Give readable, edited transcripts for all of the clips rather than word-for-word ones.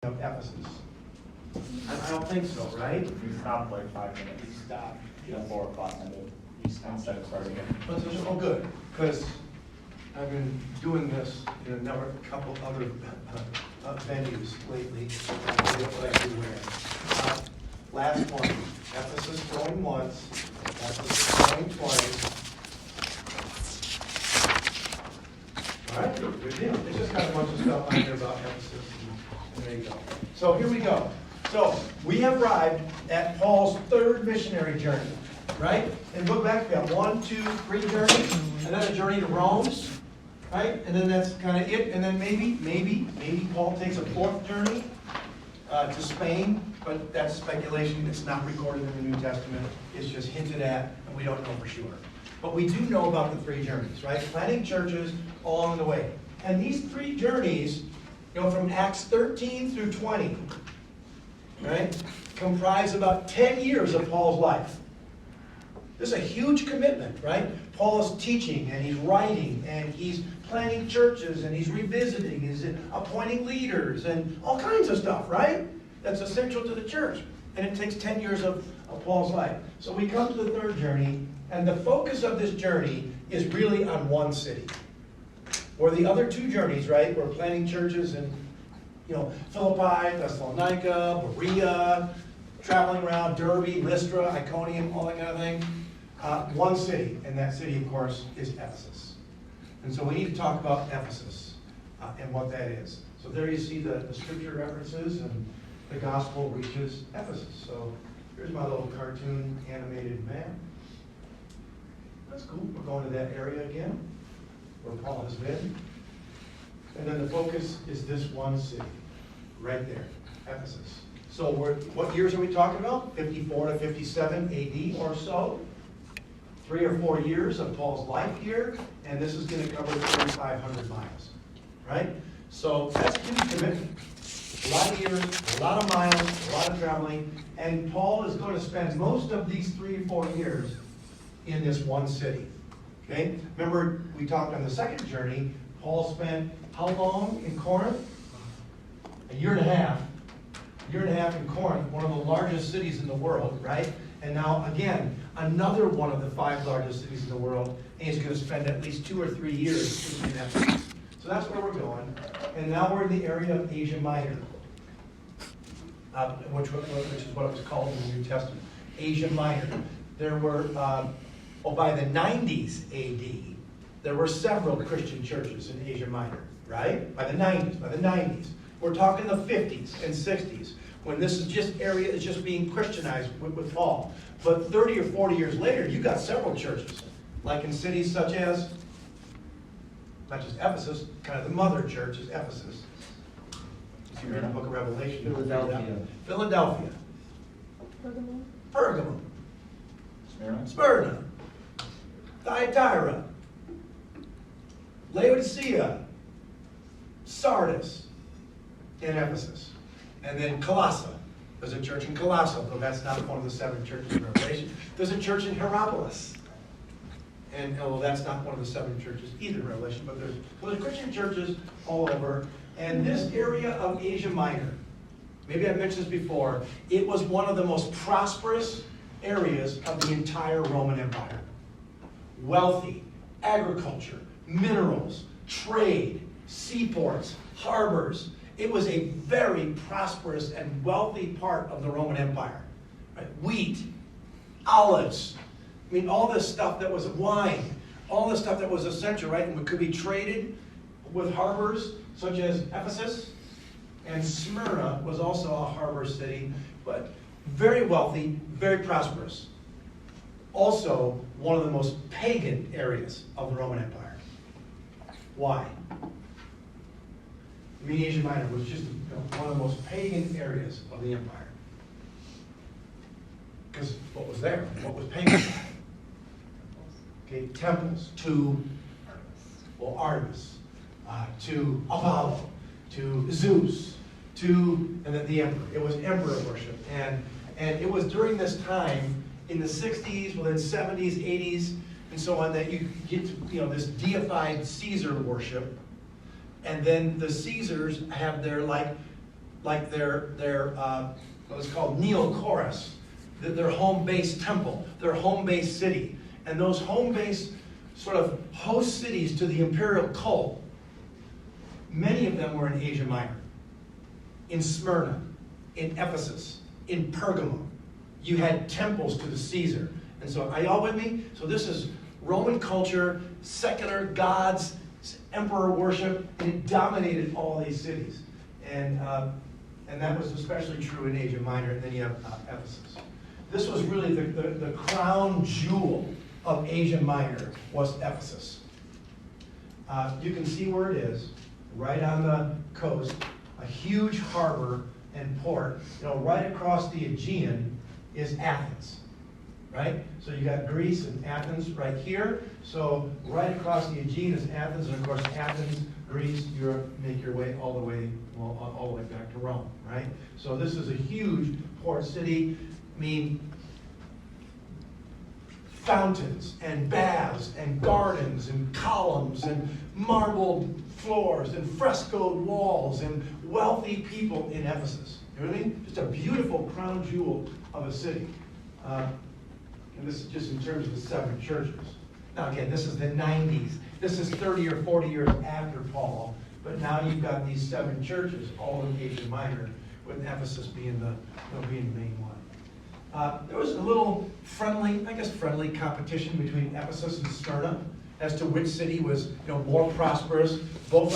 of Ephesus? I don't think so, right? We stopped like 5 minutes. We stopped. The 4 o'clock ended. Instead of starting again. Oh, good, because I've been doing this in a couple other venues lately. Last one, Ephesus going once, Ephesus going twice. All right, good deal. It's just got a bunch of stuff on here about Ephesus, and there you go. So here we go. So we have arrived at Paul's third missionary journey, right? And look back, we got 1, 2, 3 journeys, and then a journey to Rome, right? And then that's kind of it. And then maybe Paul takes a fourth journey to Spain, but that's speculation. It's not recorded in the New Testament. It's just hinted at, and we don't know for sure. But we do know about the 3 journeys, right? Planting churches along the way. And these 3 journeys, from Acts 13 through 20, right, comprise about 10 years of Paul's life. This is a huge commitment, right? Paul is teaching, and he's writing, and he's planting churches, and he's revisiting, he's appointing leaders, and all kinds of stuff, right? That's essential to the church. And it takes 10 years of Paul's life. So we come to the third journey, and the focus of this journey is really on one city. Where the other 2 journeys, right, we're planting churches in, Philippi, Thessalonica, Berea, traveling around Derbe, Lystra, Iconium, all that kind of thing. One city, and that city, of course, is Ephesus. And so we need to talk about Ephesus and what that is. So there you see the scripture references, and the gospel reaches Ephesus. So here's my little cartoon animated map. That's cool. We're going to that area again, where Paul has been. And then the focus is this one city, right there, Ephesus. So what years are we talking about? 54 to 57 AD or so. 3 or 4 years of Paul's life here, and this is going to cover 3,500 miles, right? So that's a huge commitment. A lot of years, a lot of miles, a lot of traveling, and Paul is going to spend most of these 3 or 4 years in this one city. Okay? Remember, we talked on the second journey, Paul spent how long in Corinth? A year and a half. A year and a half in Corinth, one of the largest cities in the world, right? And now, again, another one of the 5 largest cities in the world, and he's going to spend at least 2 or 3 years in Ephesus. So that's where we're going. And now we're in the area of Asia Minor, which is what it was called in the New Testament. Asia Minor. There were, by the 90s AD, there were several Christian churches in Asia Minor, right? By the 90s. We're talking the 50s and 60s. When this area is just being Christianized with Paul. But 30 or 40 years later, you got several churches, like in cities such as, not just Ephesus, kind of the mother church is Ephesus. If you read the book of Revelation. Philadelphia. Pergamum. Smyrna. Thyatira. Laodicea. Sardis. And Ephesus. And then Colossae. There's a church in Colossae, though that's not one of the 7 churches in Revelation. There's a church in Hierapolis. And although that's not one of the 7 churches either in Revelation, but there's Christian churches all over. And this area of Asia Minor, maybe I've mentioned this before, it was one of the most prosperous areas of the entire Roman Empire. Wealthy, agriculture, minerals, trade, seaports, harbors. It was a very prosperous and wealthy part of the Roman Empire. Right? Wheat, olives, all this stuff that was wine, all this stuff that was essential, right? And could be traded with harbors such as Ephesus, and Smyrna was also a harbor city, but very wealthy, very prosperous. Also, one of the most pagan areas of the Roman Empire. Why? Asia Minor was just one of the most pagan areas of the empire. Because what was there? What was pagan? Okay, temples to Artemis, to Apollo, to Zeus, and then the emperor. It was emperor worship. And it was during this time, in the 60s, well then 70s, 80s, and so on, that you get to, this deified Caesar worship. And then the Caesars have their like their what's called Neochorus, their home-based temple, their home-based city. And those home-based sort of host cities to the imperial cult, many of them were in Asia Minor. In Smyrna, in Ephesus, in Pergamum. You had temples to the Caesar. And so, are y'all with me? So this is Roman culture, secular gods, emperor worship, and it dominated all these cities. And that was especially true in Asia Minor, and then you have Ephesus. This was really the crown jewel of Asia Minor was Ephesus. You can see where it is, right on the coast, a huge harbor and port. Right across the Aegean is Athens, right? So you got Greece and Athens right here. So right across the Aegean is Athens, and of course Athens, Greece, Europe, make your way all the way back to Rome, right? So this is a huge port city. I mean, fountains and baths and gardens and columns and marbled floors and frescoed walls and wealthy people in Ephesus. You know what I mean? Just a beautiful crown jewel of a city. And this is just in terms of the 7 churches. Now again, this is the 90s. This is 30 or 40 years after Paul. But now you've got these 7 churches, all in Asia Minor, with Ephesus being the main one. There was a little friendly competition between Ephesus and Smyrna as to which city was more prosperous. Both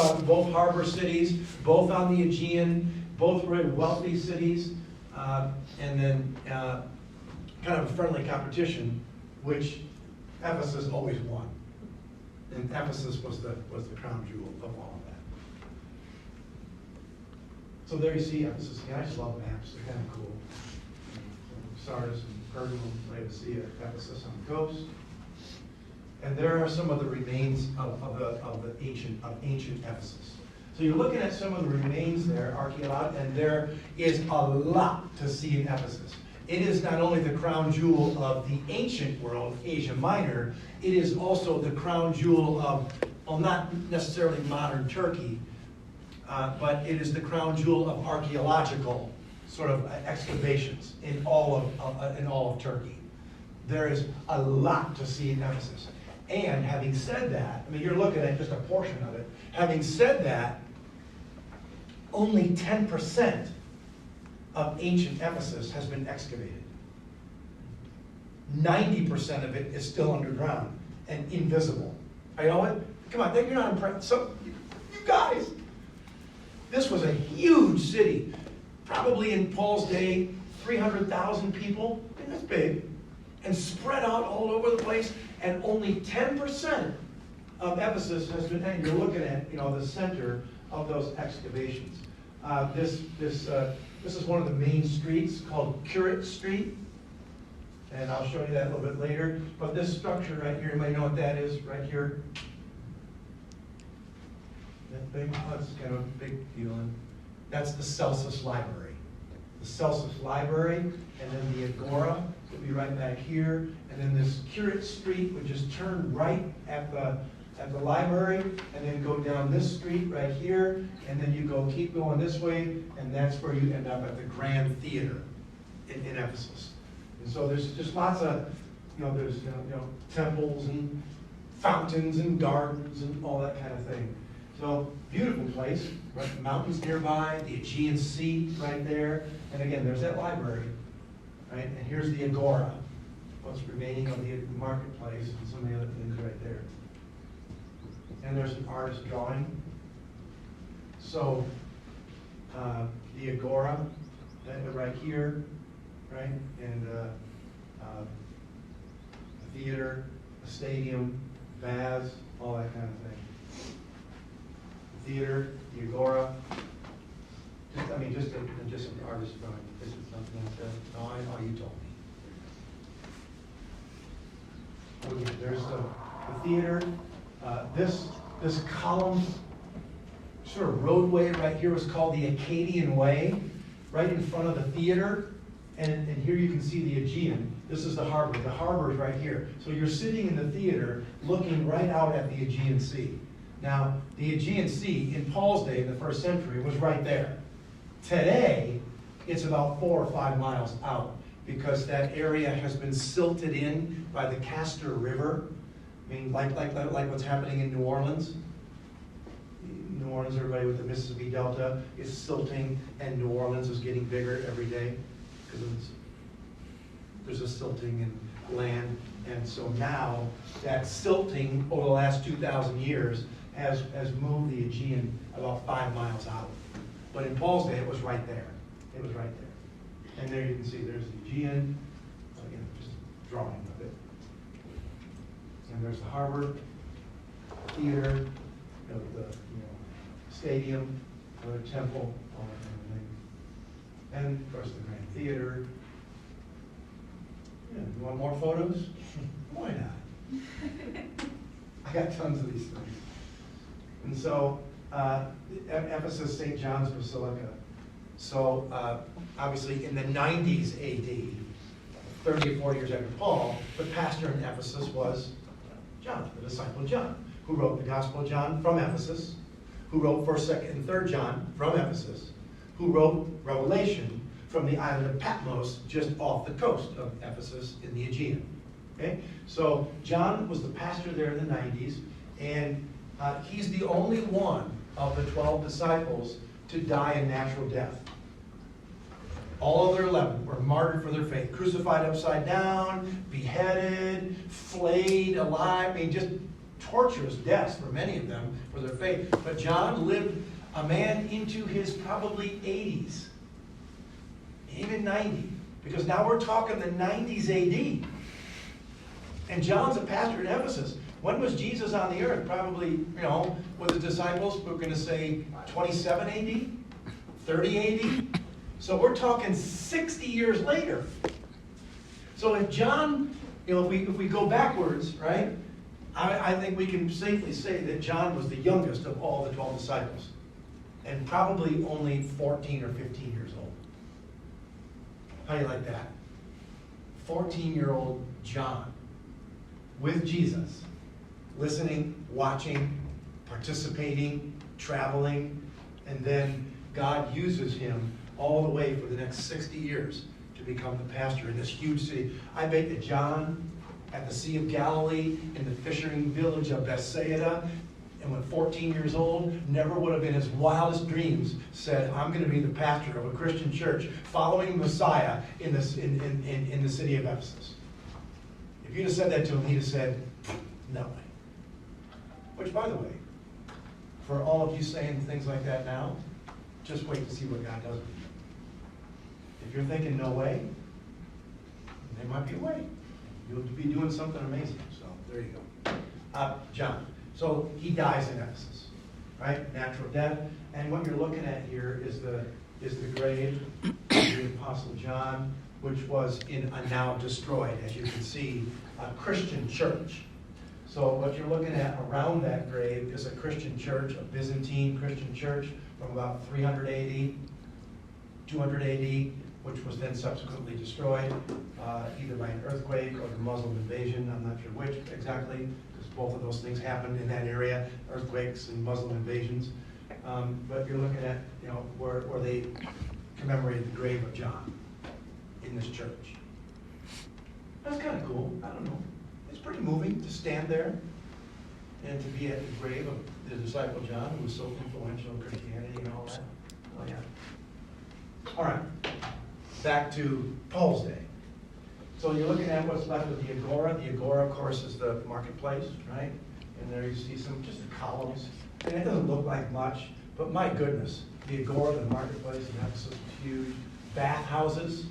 harbor cities, both on the Aegean, both very wealthy cities, and then kind of a friendly competition, which Ephesus always won. And Ephesus was the crown jewel of all of that. So there you see Ephesus. Yeah, I just love maps. They're kind of cool. Sardis and Pergamum, Laodicea, Ephesus on the coast. And there are some of the remains of ancient Ephesus. So you're looking at some of the remains there, archaeological, and there is a lot to see in Ephesus. It is not only the crown jewel of the ancient world, Asia Minor, it is also the crown jewel of, well, not necessarily modern Turkey, but it is the crown jewel of archaeological sort of excavations in all of Turkey. There is a lot to see in Ephesus. And having said that, I mean, you're looking at just a portion of it. Having said that, only 10% of ancient Ephesus has been excavated. 90% of it is still underground and invisible. You know what? Come on, you're not impressed. So, you guys, this was a huge city. Probably in Paul's day, 300,000 people. And that's big. And spread out all over the place. And only 10% of Ephesus has been, and you're looking at, the center of those excavations. This is one of the main streets called Curate Street. And I'll show you that a little bit later. But this structure right here, you might know what that is, right here. That big, that's kind of a big deal. That's the Celsus Library. The Celsus Library, and then the Agora would be right back here. And then this Curate Street would just turn right at the library, and then go down this street right here, and then you keep going this way, and that's where you end up at the Grand Theater in Ephesus. And so there's just lots of, there's temples and fountains and gardens and all that kind of thing. So beautiful place, right? Mountains nearby, the Aegean Sea right there, and again, there's that library, right? And here's the Agora, what's remaining of the marketplace, and some of the other things right there. And there's an artist drawing. So the Agora, right here, right? And a theater, a stadium, baths, all that kind of thing. The theater, the Agora, just an artist drawing. This is something like that. Oh, you told me. Okay, there's the theater. This column, sort of roadway right here was called the Acadian Way, right in front of the theater. And here you can see the Aegean. This is the harbor. The harbor is right here. So you're sitting in the theater looking right out at the Aegean Sea. Now, the Aegean Sea, in Paul's day, in the first century, was right there. Today, it's about 4 or 5 miles out because that area has been silted in by the Castor River. I mean, like what's happening in New Orleans. New Orleans, everybody with the Mississippi Delta is silting, and New Orleans is getting bigger every day because there's a silting in land. And so now that silting over the last 2,000 years has moved the Aegean about 5 miles out. But in Paul's day, it was right there. It was right there. And there you can see there's the Aegean, again, just a drawing of it. And there's the harbor, theater, the stadium, the temple, all that kind of thing. And of course the Grand Theater. Yeah, you want more photos? Why not? I got tons of these things. And so, Ephesus, St. John's Basilica. So, obviously in the 90s AD, 30 or 40 years after Paul, the pastor in Ephesus was John, the disciple John, who wrote the Gospel of John from Ephesus, who wrote 1st, 2nd, and 3rd John from Ephesus, who wrote Revelation from the island of Patmos, just off the coast of Ephesus in the Aegean. Okay? So John was the pastor there in the 90s, and he's the only one of the 12 disciples to die a natural death. All other 11 were martyred for their faith, crucified upside down, beheaded, flayed alive. I mean, just torturous deaths for many of them for their faith. But John lived a man into his probably 80s, even 90, because now we're talking the 90s AD. And John's a pastor in Ephesus. When was Jesus on the earth? Probably, with the disciples, we're going to say 27 AD, 30 AD. So we're talking 60 years later. So if John, if we go backwards, right, I think we can safely say that John was the youngest of all the 12 disciples, and probably only 14 or 15 years old. How do you like that? 14-year-old John with Jesus, listening, watching, participating, traveling, and then God uses him all the way for the next 60 years to become the pastor in this huge city. I bet that John, at the Sea of Galilee, in the fishing village of Bethsaida, and when 14 years old, never would have in his wildest dreams said, I'm going to be the pastor of a Christian church following Messiah in the city of Ephesus. If you'd have said that to him, he'd have said, no way. Which, by the way, for all of you saying things like that now, just wait to see what God does with you. If you're thinking no way, there might be a way. You'll be doing something amazing. So there you go. John. So he dies in Ephesus, right? Natural death. And what you're looking at here is the grave of the Apostle John, which was in a now destroyed, as you can see, a Christian church. So what you're looking at around that grave is a Christian church, a Byzantine Christian church from about 300 AD, 200 AD, which was then subsequently destroyed, either by an earthquake or the Muslim invasion. I'm not sure which exactly, because both of those things happened in that area, earthquakes and Muslim invasions. But you're looking at, where they commemorated the grave of John in this church. That's kind of cool. I don't know. It's pretty moving to stand there and to be at the grave of the disciple John, who was so influential in Christianity and all that. Oh, yeah. All right. Back to Paul's day. So you're looking at what's left of the Agora. The Agora, of course, is the marketplace, right? And there you see some just the columns. And it doesn't look like much, but my goodness, the Agora, the marketplace in Ephesus was huge. Bathhouses,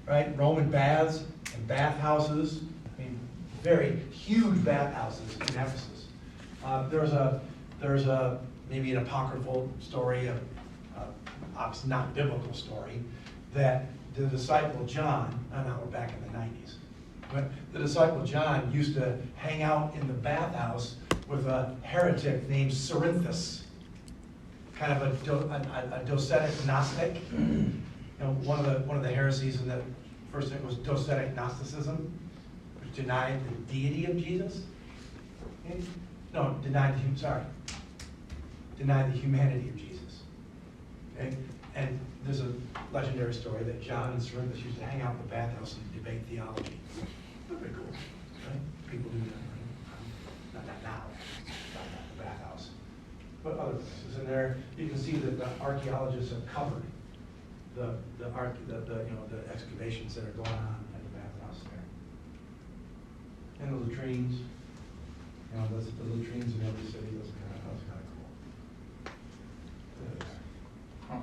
right? Roman baths and bathhouses. I mean, very huge bathhouses in Ephesus. There's a maybe an apocryphal story, obviously not biblical story, that the disciple John, now we're back in the 90s, but the disciple John used to hang out in the bathhouse with a heretic named Cerinthus, kind of a docetic Gnostic. One of the heresies in the first thing was docetic Gnosticism, which denied the deity of Jesus. Okay? No, denied the humanity of Jesus. Okay? And there's a legendary story that John and Cerinthus used to hang out in the bathhouse and debate theology. Pretty cool, right? People do that, right? Not now, not in the bathhouse, but other places. And there, you can see that the archaeologists have covered the excavations that are going on at the bathhouse there. And the latrines, the latrines in every city, that was kind of cool. Huh.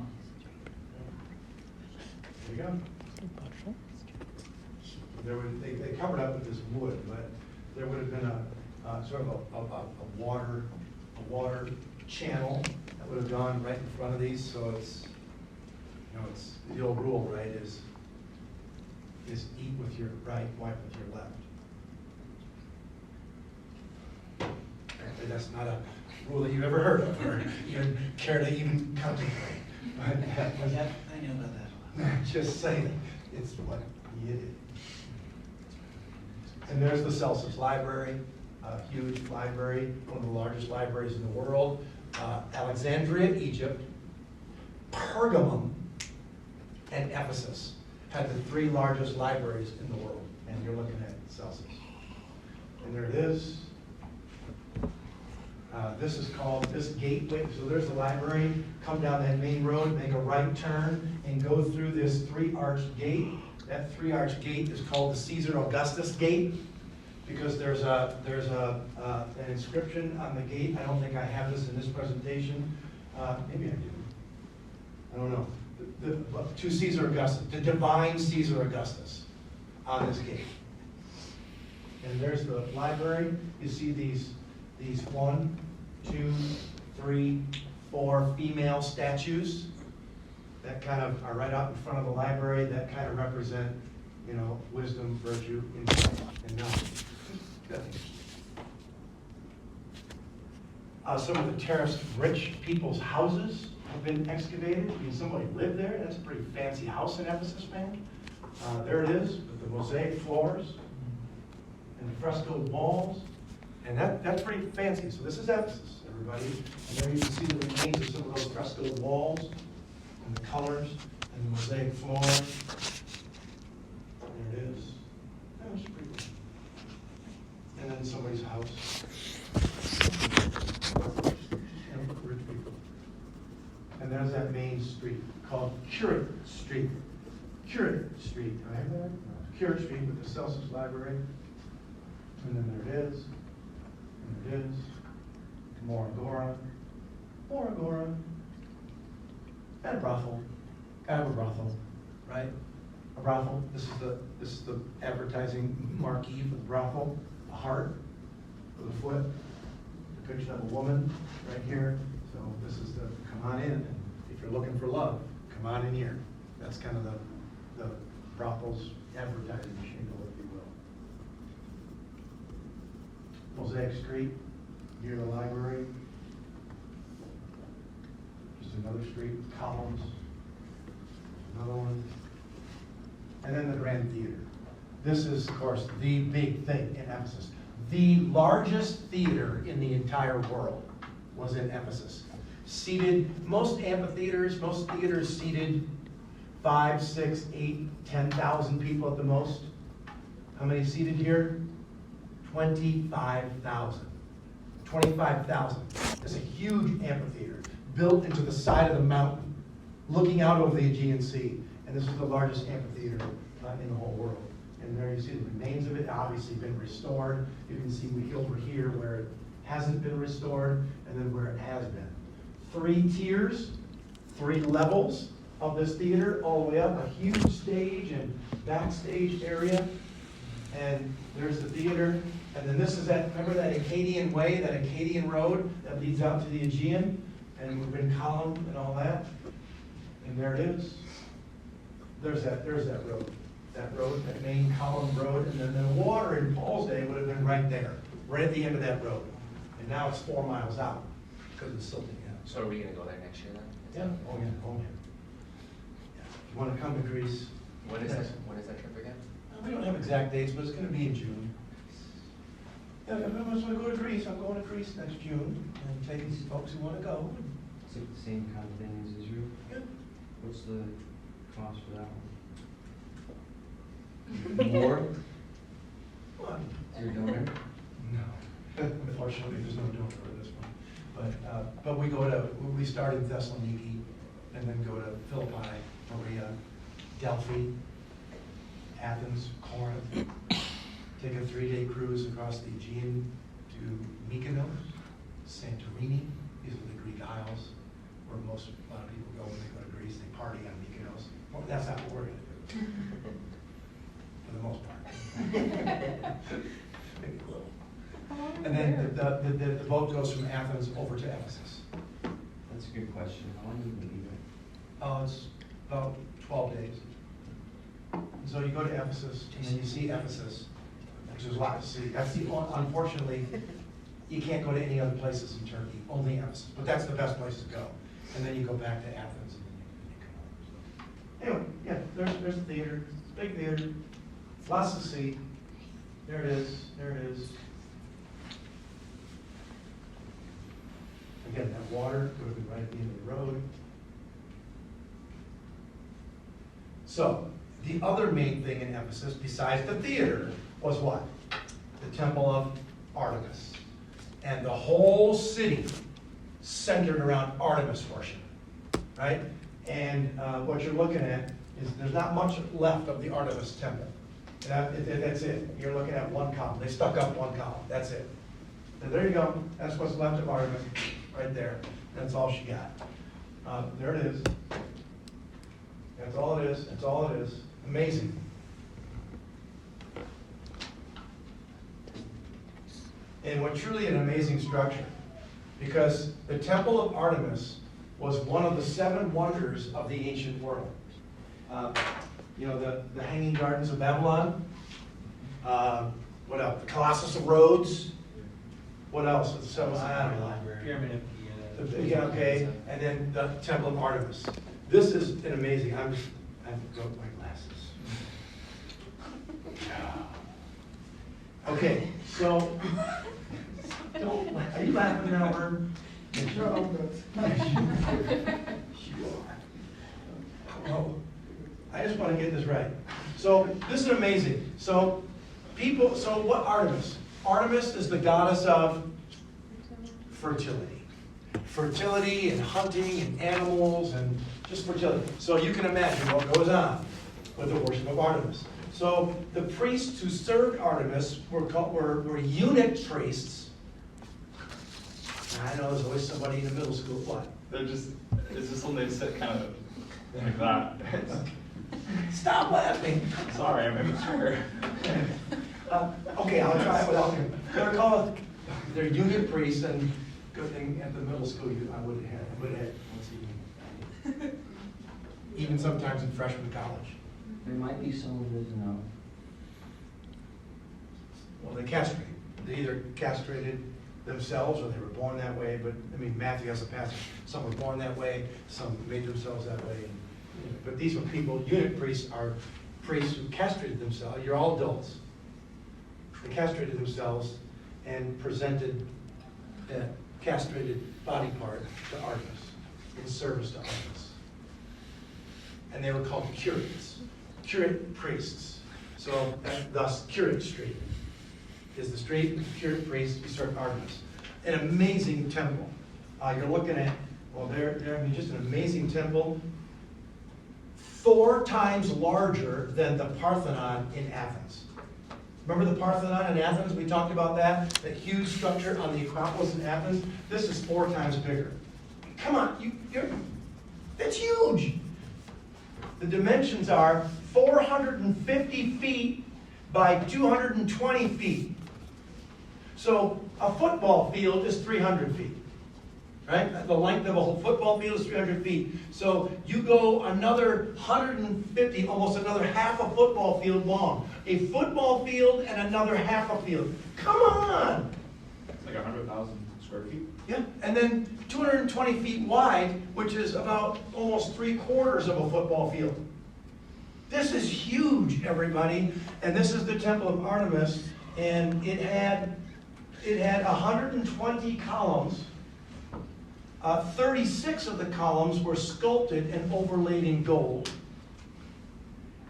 There you go. They covered up with this wood, but there would have been a sort of a water channel that would have gone right in front of these. So it's the old rule, right? Is eat with your right, wipe with your left. Apparently, that's not a rule that you've ever heard of, or even care to even contemplate. I know about that. Just saying, it's what you did. And there's the Celsus Library, a huge library, one of the largest libraries in the world. Alexandria, Egypt, Pergamum, and Ephesus had the 3 largest libraries in the world. And you're looking at Celsus. And there it is. This is called this gateway. So there's the library. Come down that main road, make a right turn, and go through this 3-arched gate. That 3-arched gate is called the Caesar Augustus Gate because there's an inscription on the gate. I don't think I have this in this presentation. Maybe I do. I don't know. To Caesar Augustus, the divine Caesar Augustus on this gate. And there's the library. You see these 1, 2, 3, 4 female statues that kind of are right out in front of the library that kind of represent, wisdom, virtue, insight, and knowledge. Some of the terraced rich people's houses have been excavated. I mean, somebody lived there. That's a pretty fancy house in Ephesus, man. There it is, with the mosaic floors and the frescoed walls. And that's pretty fancy. So this is Ephesus, everybody. And there you can see the remains of some of those frescoed walls and the colors and the mosaic floor. There it is. That was pretty cool. And then somebody's house. Rich people. And there's that main street called Curate Street. Curate Street. Do I have that? Curate Street with the Celsus Library. And then there it is. And there it is. More agora. More agora. And a brothel. Kind of a brothel, right? A brothel. This is the advertising marquee for the brothel. A heart with a foot. Depiction of a woman right here. So this is the come on in. If you're looking for love, come on in here. That's kind of the brothel's advertising shingle, if you will. Mosaic Street, near the library. Just another street, columns. Another one. And then the Grand Theater. This is, of course, the big thing in Ephesus. The largest theater in the entire world was in Ephesus. Seated, most theaters seated 5, 6, 8, 10,000 people at the most. How many seated here? 25,000. 25,000. It's a huge amphitheater built into the side of the mountain, looking out over the Aegean Sea. And this is the largest amphitheater in the whole world. And there you see the remains of it, obviously been restored. You can see over here where it hasn't been restored, and then where it has been. 3 tiers, 3 levels of this theater, all the way up, a huge stage and backstage area. And there's the theater. And then this is remember that Acadian way, that Acadian road that leads out to the Aegean? And we've been columned and all that. And there it is. There's that road. That main column road, and then the water in Paul's day would have been right there, right at the end of that road. And now it's 4 miles out because it's silting out. So are we going to go there next year then? Yeah. Oh yeah. If you want to come to Greece. When is that trip again? We don't have exact dates, but it's going to be in June. Yeah, if anyone wants to go to Greece, I'm going to Greece next June and taking folks who want to go. Is it the same kind of thing as Israel? Yeah. What's the cost for that one? More? You're doing it? No, unfortunately, there's no donor for this one. But we start in Thessaloniki and then go to Philippi, Berea, Delphi, Athens, Corinth. Take a 3-day cruise across the Aegean to Mykonos, Santorini. These are the Greek Isles where a lot of people go when they go to Greece. They party on Mykonos. Well, that's not what we're going to do, for the most part. Maybe a little. And then the boat goes from Athens over to Ephesus. That's a good question. How long do you leave it? It's about 12 days. So you go to Ephesus, and then you see Ephesus, which is a lot to see. Unfortunately, you can't go to any other places in Turkey, only Ephesus. But that's the best place to go. And then you go back to Athens, and then you come home. Anyway, yeah, there's the theater, big theater, lots to see. There it is, there it is. Again, that water would have been right at the end of the road. So, the other main thing in Ephesus, besides the theater, was what? The temple of Artemis. And the whole city centered around Artemis worship, right? And what you're looking at is there's not much left of the Artemis temple. That's it. You're looking at one column. They stuck up one column. That's it. So there you go. That's what's left of Artemis, right there. That's all she got. There it is. That's all it is. That's all it is. Amazing. And what truly an amazing structure, because the Temple of Artemis was one of the 7 wonders of the ancient world. The Hanging Gardens of Babylon. What else? The Colossus of Rhodes. What else? I don't know. Pyramid of Yeah, okay, and then the Temple of Artemis. This is an amazing. I broke my glasses. Okay, so are you laughing now, Vern? No, You are. Oh, I just want to get this right. So this is amazing. So what Artemis? Artemis is the goddess of fertility. Fertility and hunting and animals and just fertility. So you can imagine what goes on with the worship of Artemis. So the priests who served Artemis were eunuch priests. I know there's always somebody in the middle school. What? It's just when they sit kind of like that. Stop laughing. Sorry, I'm immature. Okay, I'll try it without him. They're eunuch priests, and good thing at the middle school I would have had once evening. Even sometimes in freshman college. There might be someone who doesn't know. Well, they castrate. They either castrated themselves or they were born that way. But I mean, Matthew has a passage. Some were born that way. Some made themselves that way. But these were people. Eunuch priests are priests who castrated themselves. You're all adults. They castrated themselves and presented that castrated body part to Artemis in service to Artemis. And they were called curates, curate priests. So thus, Curate Street is the street, curate priests who serve Artemis. An amazing temple. You're looking at, just an amazing temple, 4 times larger than the Parthenon in Athens. Remember the Parthenon in Athens? We talked about that huge structure on the Acropolis in Athens. This is 4 times bigger. Come on, that's huge. The dimensions are 450 feet by 220 feet. So a football field is 300 feet. Right? The length of a whole football field is 300 feet. So you go another 150, almost another half a football field long. A football field and another half a field. Come on! It's like 100,000 square feet. Yeah, and then 220 feet wide, which is about almost 3/4 of a football field. This is huge, everybody. And this is the Temple of Artemis, and it had 120 columns. 36 of the columns were sculpted and overlaid in gold.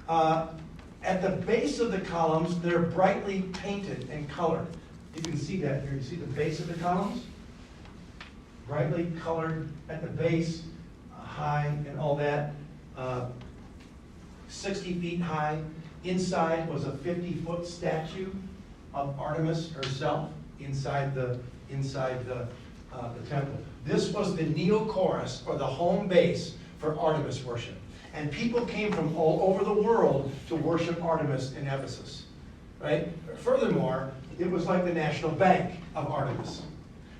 At the base of the columns, they're brightly painted and colored. You can see that here. You see the base of the columns? Brightly colored at the base, high and all that. 60 feet high. Inside was a 50-foot statue of Artemis herself inside the temple. This was the Neochorus, or the home base for Artemis worship. And people came from all over the world to worship Artemis in Ephesus. Right? Furthermore, it was like the national bank of Artemis.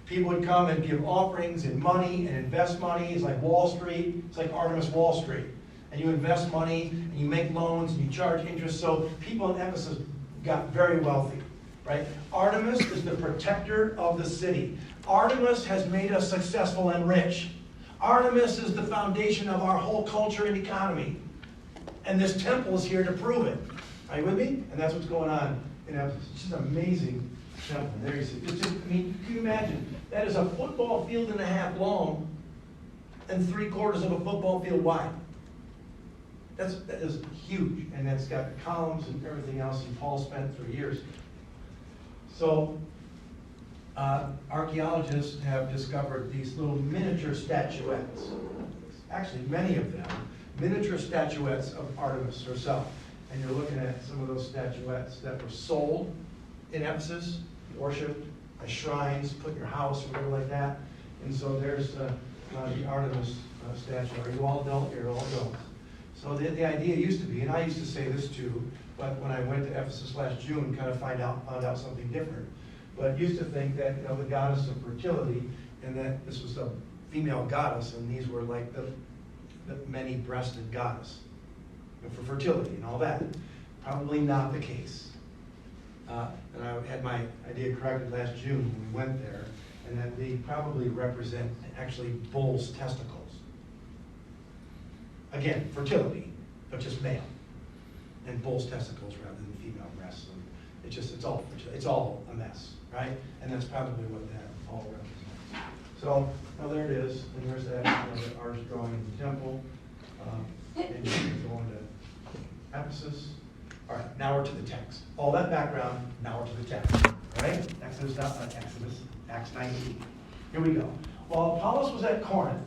People would come and give offerings and money and invest money. It's like Wall Street. It's like Artemis Wall Street. And you invest money and you make loans and you charge interest. So people in Ephesus got very wealthy. Right? Artemis is the protector of the city. Artemis has made us successful and rich. Artemis is the foundation of our whole culture and economy. And this temple is here to prove it. Are you with me? And that's what's going on in Ephesus. It's just an amazing temple. There you see. I mean, can you imagine? That is a football field and a half long and 3/4 of a football field wide. That is huge. And that's got columns and everything else. And Paul spent 3 years. So, archaeologists have discovered these little miniature statuettes. Actually, many of them. Miniature statuettes of Artemis herself. And you're looking at some of those statuettes that were sold in Ephesus, worshipped as shrines, put in your house or whatever like that. And so there's the Artemis statue. Are you all adult? You're all adults. So the idea used to be, and I used to say this too, but when I went to Ephesus last June, kind of found out something different. But used to think that the goddess of fertility, and that this was a female goddess, and these were like the many-breasted goddess for fertility and all that. Probably not the case. And I had my idea corrected last June when we went there, and that they probably represent actually bull's testicles. Again, fertility, but just male, and bull's testicles rather than female breasts. And it's all a mess, right? And that's probably what that all represents. So now there it is, and there's that the artist drawing of the temple, and you can go into Ephesus. All right, now we're to the text. All that background, now we're to the text. All right? Acts 19. Here we go. While Apollos was at Corinth,